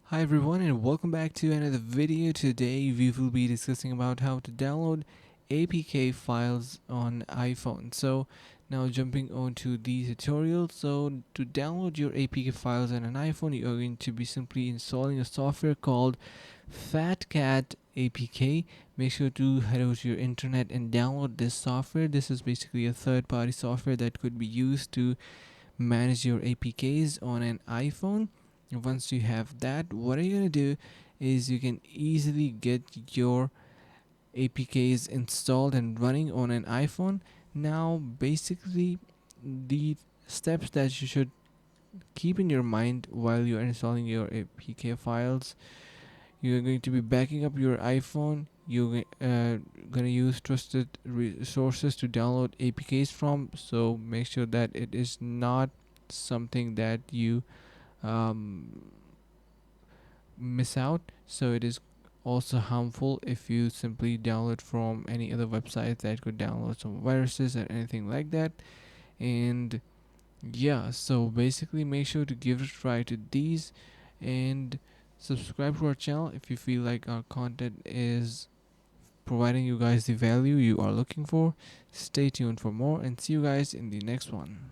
Hi everyone and welcome back to another video. Today we will be discussing about how to download APK files on iPhone. So now jumping on to the tutorial. So to download your APK files on an iPhone, you are going to be simply installing a software called FatCat APK. Make sure to head over to your internet and download this software. This is basically a third-party software that could be used to manage your APKs on an iPhone. Once you have that, what you're gonna do is you can easily get your APKs installed and running on an iPhone. Now, basically, the steps that you should keep in your mind while you are installing your APK files, you're going to be backing up your iPhone. You're gonna use trusted resources to download APKs from. So make sure that it is not something that you um, miss out. So it is also harmful if you simply download from any other website that could download some viruses or anything like that. And yeah, so basically make sure to give it a try to these and subscribe to our channel if you feel like our content is providing you guys the value you are looking for. Stay tuned for more and see you guys in the next one.